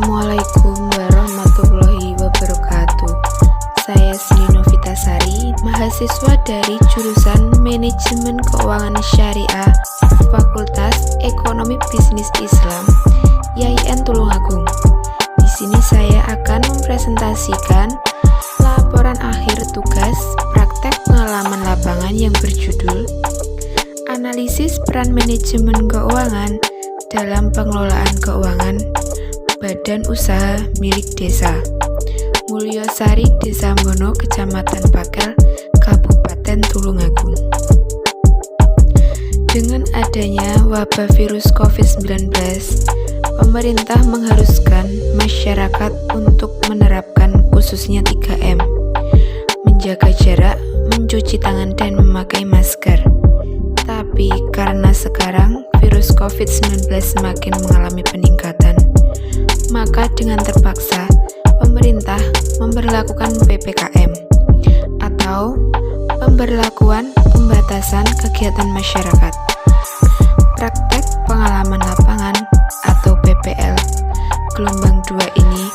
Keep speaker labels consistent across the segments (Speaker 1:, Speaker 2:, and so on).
Speaker 1: Assalamualaikum warahmatullahi wabarakatuh. Saya Sri Novitasari, mahasiswa dari jurusan Manajemen Keuangan Syariah, Fakultas Ekonomi Bisnis Islam, YIN Tulungagung. Di sini saya akan mempresentasikan laporan akhir tugas praktek pengalaman lapangan yang berjudul Analisis Peran Manajemen Keuangan dalam Pengelolaan Keuangan Badan Usaha Milik Desa, Mulyosari, Desa Mono, Kecamatan Pakel, Kabupaten Tulungagung. Dengan adanya wabah virus COVID-19, pemerintah mengharuskan masyarakat untuk menerapkan khususnya 3M, menjaga jarak, mencuci tangan, dan memakai masker. Tapi karena sekarang virus COVID-19 semakin mengalami peningkatan, maka dengan terpaksa pemerintah memberlakukan PPKM atau pemberlakuan pembatasan kegiatan masyarakat. Praktek pengalaman lapangan atau PPL gelombang 2 ini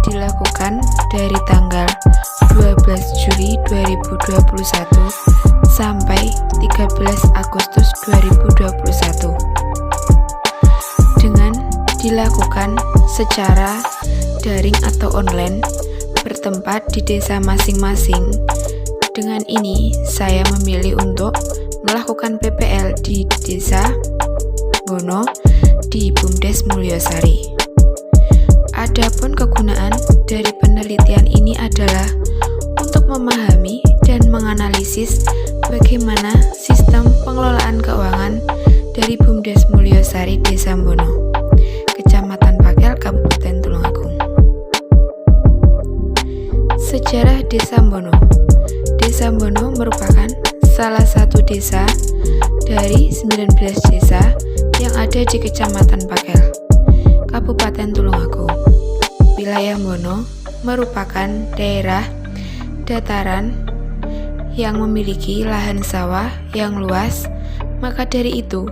Speaker 1: dilakukan dari tanggal 12 Juli 2021 sampai 13 Agustus 2021. Dengan dilakukan secara daring atau online bertempat di desa masing-masing. Dengan ini, saya memilih untuk melakukan PPL di Desa Bono di Bumdes Mulyosari. Adapun kegunaan dari penelitian ini adalah untuk memahami dan menganalisis bagaimana sistem pengelolaan keuangan dari Bumdes Mulyosari Desa Bono, Kecamatan Pakel, Kabupaten Tulungagung. Sejarah Desa Bono. Desa Bono merupakan salah satu desa dari 19 desa yang ada di Kecamatan Pakel, Kabupaten Tulungagung. Wilayah Bono merupakan daerah dataran yang memiliki lahan sawah yang luas, maka dari itu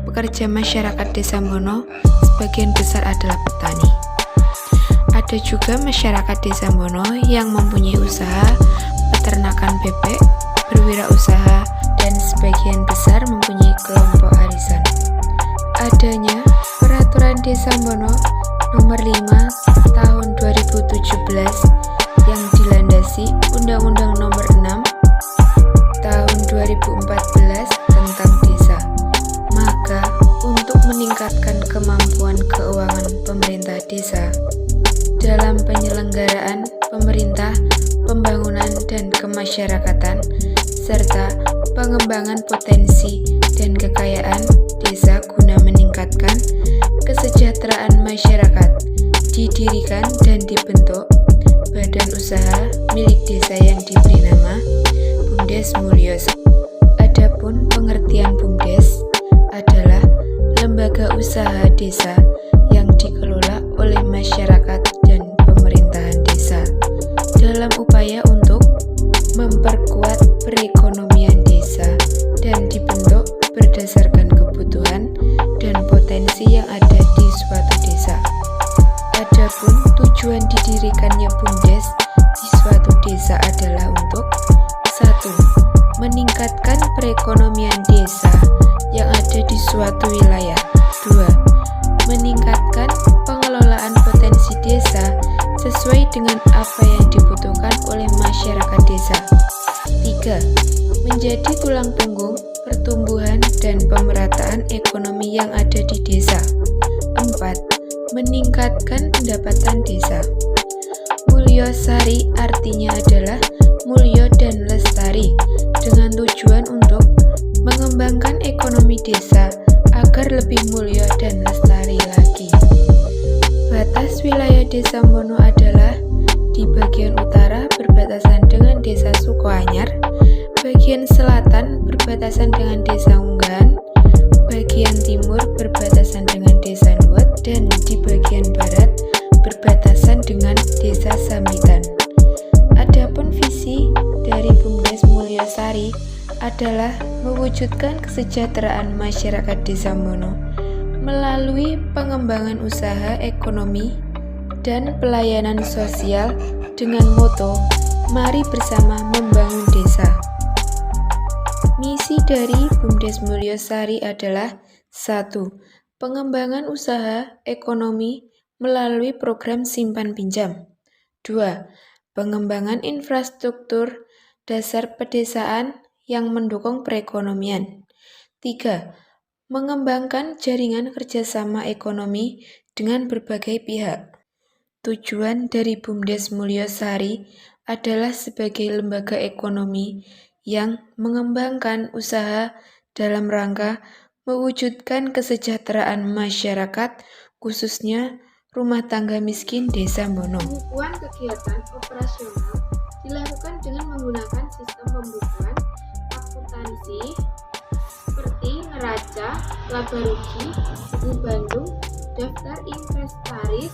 Speaker 1: pekerja masyarakat Desa Bono sebagian besar adalah petani. Ada juga masyarakat Desa Bono yang mempunyai usaha peternakan bebek, berwirausaha, dan sebagian besar mempunyai kelompok arisan. Adanya Peraturan Desa Bono Nomor 5 Tahun 2017 yang dilandasi Undang-Undang Nomor 6 Tahun 2014 tentang desa. Maka untuk meningkatkan kemampuan keuangan pemerintah desa dalam penyelenggaraan pemerintah, pembangunan dan kemasyarakatan, serta pengembangan potensi dan kekayaan desa guna meningkatkan kesejahteraan masyarakat, didirikan dan dibentuk Badan Usaha Milik Desa yang diberi nama Bumdes Mulyosari. Adapun pengertian Bumdes adalah lembaga usaha desa yang dikelola oleh masyarakat dan pemerintahan desa dalam upaya untuk memperkuat perekonomian desa dan dibentuk berdasarkan kebutuhan dan potensi yang ada di suatu desa. Adapun tujuan didirikannya Bumdes di suatu desa adalah untuk 1. Meningkatkan perekonomian desa yang ada di suatu wilayah. 2. Meningkatkan pengelolaan potensi desa sesuai dengan apa yang dibutuhkan oleh masyarakat desa. 3. Menjadi tulang punggung pertumbuhan dan pemerataan ekonomi yang ada di desa. 4. Meningkatkan pendapatan desa. Mulyosari artinya adalah mulyo dan lestari, dengan tujuan untuk mengembangkan ekonomi desa agar lebih mulya dan lestari lagi. Batas wilayah Desa Bono adalah di bagian utara berbatasan dengan Desa Sukoanyar, bagian selatan berbatasan dengan Desa Unggahan, bagian timur berbatasan dengan Desa Nuwet, dan di bagian barat berbatasan dengan Desa Sambitan. Adapun visi dari Bumdes Mulyosari adalah mewujudkan kesejahteraan masyarakat Desa Bono melalui pengembangan usaha ekonomi dan pelayanan sosial dengan moto "Mari bersama membangun desa". Misi dari BUMDes Mulyosari adalah 1. Pengembangan usaha ekonomi melalui program simpan pinjam. 2. Pengembangan infrastruktur dasar pedesaan yang mendukung perekonomian. 3. Mengembangkan jaringan kerjasama ekonomi dengan berbagai pihak. Tujuan dari BUMDes Mulyosari adalah sebagai lembaga ekonomi yang mengembangkan usaha dalam rangka mewujudkan kesejahteraan masyarakat, khususnya rumah tangga miskin Desa Mono. Pembukuan kegiatan operasional dilakukan dengan menggunakan sistem pembukuan akuntansi seperti neraca, laba rugi, buku Bandung, daftar inventaris,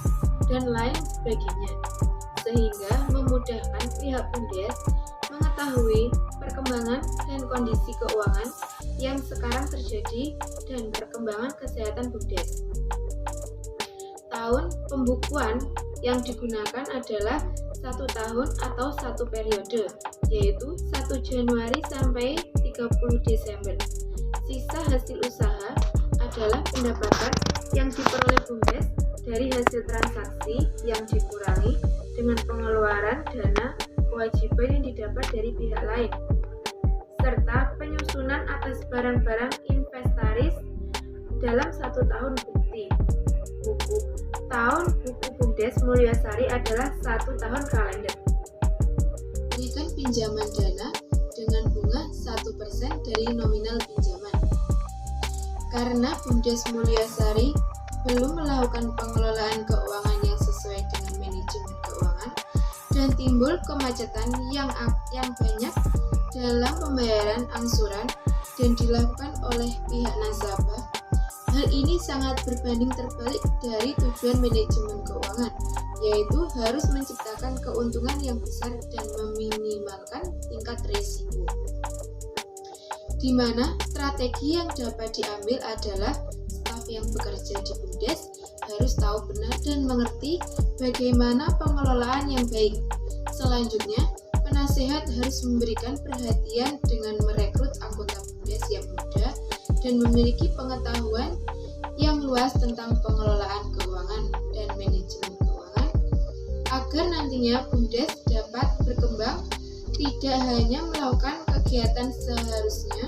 Speaker 1: dan lain sebagainya, sehingga memudahkan pihak BUMDes mengetahui perkembangan dan kondisi keuangan yang sekarang terjadi dan perkembangan kesehatan BUMDes. Tahun pembukuan yang digunakan adalah 1 tahun atau 1 periode, yaitu 1 Januari sampai 30 Desember. Sisa hasil usaha adalah pendapatan yang diperoleh BUMDes dari hasil transaksi yang dikurangi dengan pengeluaran dana kewajiban yang didapat dari pihak lain, serta penyusunan atas barang-barang inventaris dalam 1 tahun bukti. Tahun buku BUMDes Mulyosari adalah 1 tahun kalender. Berikan pinjaman dana dengan bunga 1% dari nominal pinjaman. Karena BUMDes Mulyosari belum melakukan pengelolaan keuangan yang sesuai dengan manajemen keuangan dan timbul kemacetan yang banyak dalam pembayaran angsuran dan dilakukan oleh pihak nasabah. Hal ini sangat berbanding terbalik dari tujuan manajemen keuangan, yaitu harus menciptakan keuntungan yang besar dan meminimalkan tingkat risiko. Di mana strategi yang dapat diambil adalah staf yang bekerja di BUMDes harus tahu benar dan mengerti bagaimana pengelolaan yang baik. Selanjutnya, penasehat harus memberikan perhatian dengan merekrut anggota BUMDes yang muda dan memiliki pengetahuan yang luas tentang pengelolaan keuangan dan manajemen keuangan agar nantinya BUMDes dapat berkembang, tidak hanya melakukan kegiatan seharusnya,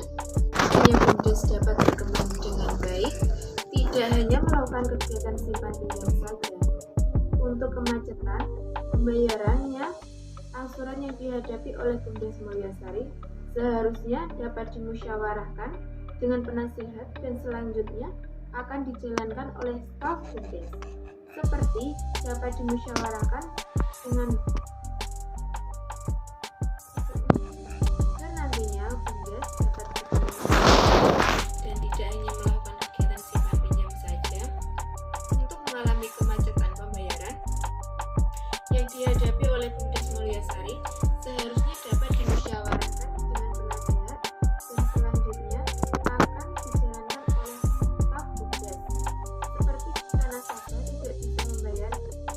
Speaker 1: BUMDes dapat berkembang dengan baik, tidak hanya melakukan kegiatan simpan pinjam saja. Untuk kemacetan pembayarannya, angsuran yang dihadapi oleh BUMDes Mulyosari seharusnya dapat dimusyawarahkan dengan penasehat dan selanjutnya akan dijalankan oleh staf BUMDes, seperti dapat dimusyawarahkan dengan dan nantinya BUMDes dapat dan tidak hanya melakukan kegiatan simpan pinjam saja. Untuk mengalami kemacetan pembayaran yang dihadapi oleh BUMDes Mulyosari seharusnya dapat dimusyawarahkan dengan penasehat dan selanjutnya akan dijalankan oleh staf BUMDes. Seperti jika nasabah tidak bisa membayar,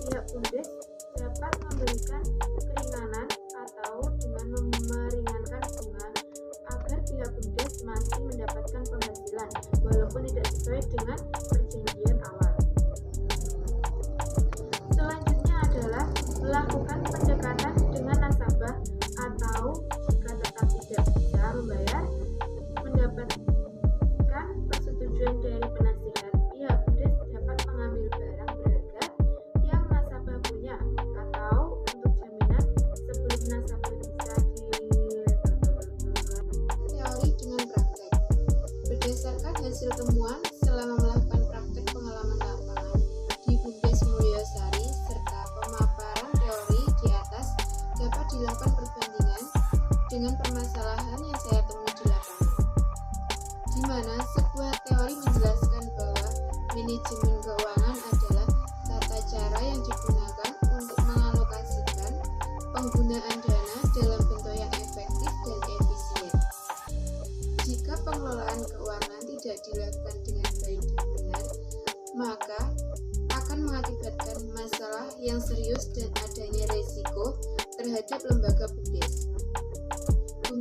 Speaker 1: pihak BUMDes dapat memberikan keringanan atau dengan meringankan bunga agar pihak BUMDes masih mendapatkan penghasilan walaupun tidak sesuai dengan perjanjian awal. Selanjutnya adalah melakukan pendekatan dengan nasabah atau jika tetap tidak bisa membayar, mendapatkan persetujuan dari penasehat, pihak BUMDes dapat mengambil barang berharga yang nasabah punya atau untuk jaminan sebelum nasabah bisa teori dengan praktek. Berdasarkan hasil temuan selama melakukan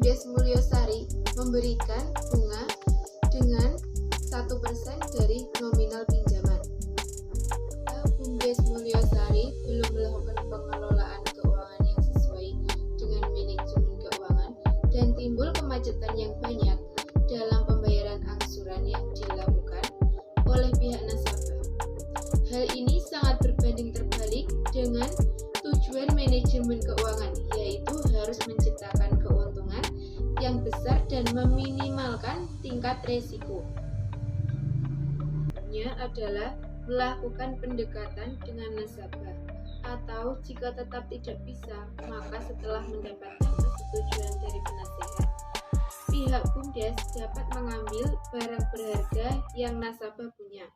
Speaker 1: BUMDes Mulyosari memberikan bunga dengan 1% dari nominal pinjaman. BUMDes Mulyosari belum melakukan pengelolaan keuangan yang sesuai dengan manajemen keuangan dan timbul kemacetan yang banyak dalam pembayaran angsuran yang dilakukan oleh pihak nasabah. Hal ini sangat berbanding terbalik dengan tujuan manajemen keuangan, yaitu harus menciptakan keuntungan yang besar dan meminimalkan tingkat risiko. Adalah melakukan pendekatan dengan nasabah, atau jika tetap tidak bisa, maka setelah mendapatkan persetujuan dari penasihat, pihak BUMDes dapat mengambil barang berharga yang nasabah punya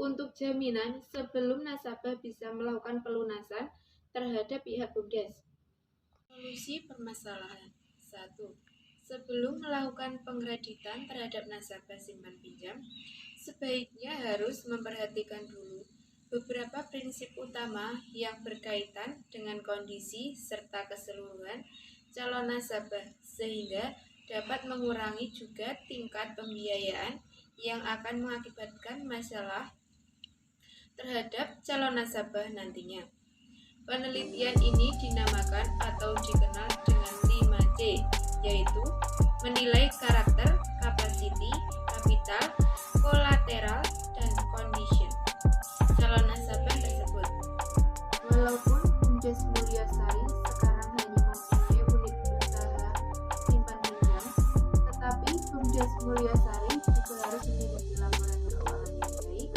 Speaker 1: untuk jaminan sebelum nasabah bisa melakukan pelunasan terhadap pihak BUMDes. Solusi permasalahan 1. Sebelum melakukan pengkreditan terhadap nasabah simpan pinjam, sebaiknya harus memperhatikan dulu beberapa prinsip utama yang berkaitan dengan kondisi serta keseluruhan calon nasabah, sehingga dapat mengurangi juga tingkat pembiayaan yang akan mengakibatkan masalah terhadap calon nasabah nantinya. Penelitian ini dinamakan atau dikenal dengan 5C, yaitu menilai karakter, capacity, capital, kolateral, dan condition calon nasabah tersebut. Walaupun BUMDes Mulyosari sekarang hanya mempunyai unit usaha simpan pinjam, tetapi BUMDes Mulyosari juga harus memiliki laporan keuangan yang baik,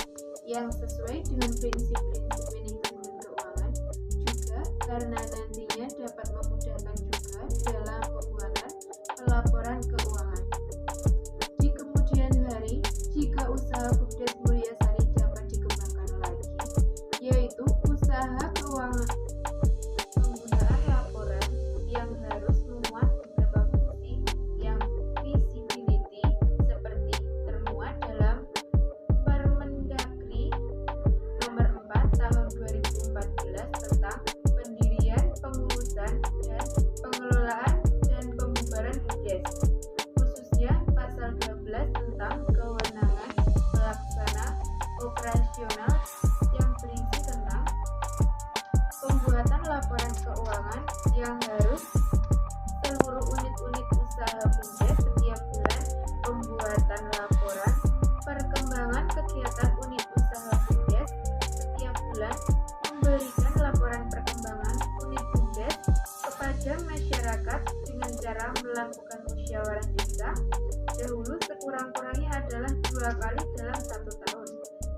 Speaker 1: yang sesuai dengan prinsip-prinsip manajemen keuangan, juga karena nantinya dapat memudahkan juga dalam pembuatan pelaporan keuangan. Di kemudian hari, jika usaha BUMDes Mulyosari dapat dikembangkan lagi, yaitu usaha keuangan penggunaan laporan yang harus memuat beberapa fungsi yang visibility seperti termuat dalam Permendagri nomor 4 tahun 2014 tentang pendirian, pengurusan, dan pengelolaan dan pembubaran BUMDes, khususnya pasal 12 tentang kewenangan pelaksana operasional yang berisi tentang pembuatan laporan keuangan yang harus seluruh unit-unit usaha BUMDes setiap bulan, pembuatan laporan perkembangan kegiatan unit usaha BUMDes setiap bulan, memberikan laporan perkembangan unit BUMDes kepada masyarakat dengan cara melakukan musyawarah desa dahulu sekurang-kurangnya adalah 2 kali dalam 1 tahun,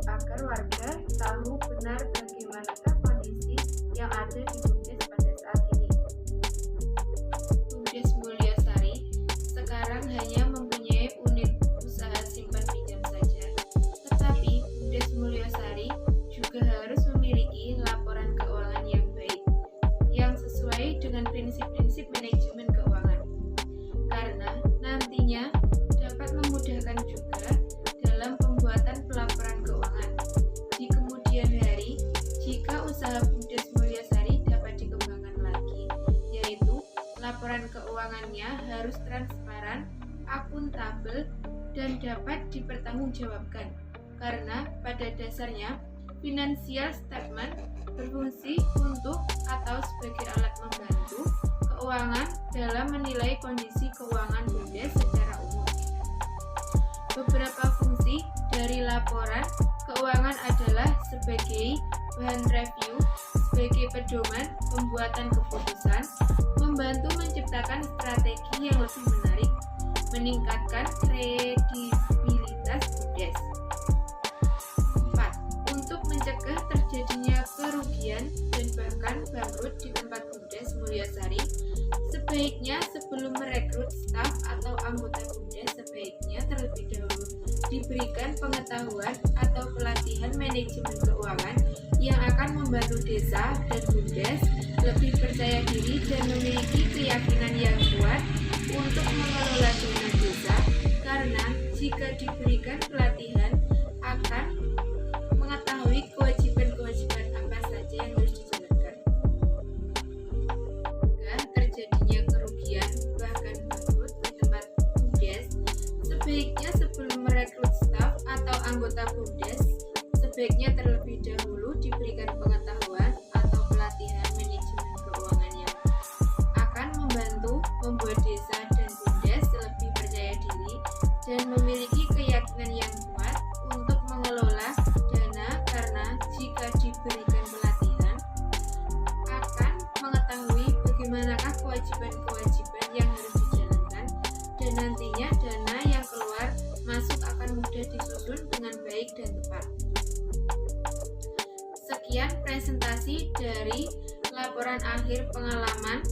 Speaker 1: agar warga tahu benar bagaimanakah kondisi yang ada di BUMDes pada saat ini. BUMDes Mulyosari sekarang hanya mempunyai unit usaha simpan pinjam saja, tetapi BUMDes Mulyosari juga harus memiliki laporan keuangan yang baik, yang sesuai dengan prinsip-prinsip manajemen keuangan, karena nantinya dapat memudahkan juga dalam pembuatan pelaporan keuangan. Di kemudian hari, jika usaha BUMDes Mulyosari dapat dikembangkan lagi, yaitu laporan keuangannya harus transparan, akuntabel, dan dapat dipertanggungjawabkan, karena pada dasarnya financial statement berfungsi untuk atau sebagai alat membantu keuangan dalam menilai kondisi keuangan BUMDes secara umum. Beberapa fungsi dari laporan keuangan adalah sebagai bahan review, sebagai pedoman pembuatan keputusan, membantu menciptakan strategi yang lebih menarik, meningkatkan kredibilitas BUMDes. 4. Untuk mencegah terjadinya kerugian dan bahkan bangkrut di tempat BUMDes Mulyosari, sebaiknya sebelum merekrut staf atau anggota BUMDes, sebaiknya terlebih dahulu diberikan pengetahuan atau pelatihan manajemen keuangan yang akan membantu desa dan BUMDes lebih percaya diri dan memiliki keyakinan yang kuat untuk mengelola dana desa, karena jika diberikan pelatihan akan mengetahui kewajiban-kewajiban apa saja yang harus dijalankan. Jika terjadinya kerugian bahkan bangkrut anggota BUMDes sebaiknya terlebih dahulu diberikan pengetahuan atau pelatihan manajemen keuangan yang akan membantu membuat desa dan BUMDes lebih percaya diri dan memiliki keyakinan yang kuat untuk mengelola dana, karena jika diberikan pelatihan akan mengetahui bagaimanakah kewajiban-kewajiban yang harus dijalankan, dan nantinya dana yang keluar masuk akan mudah disusun dengan baik dan tepat. Sekian presentasi dari laporan akhir pengalaman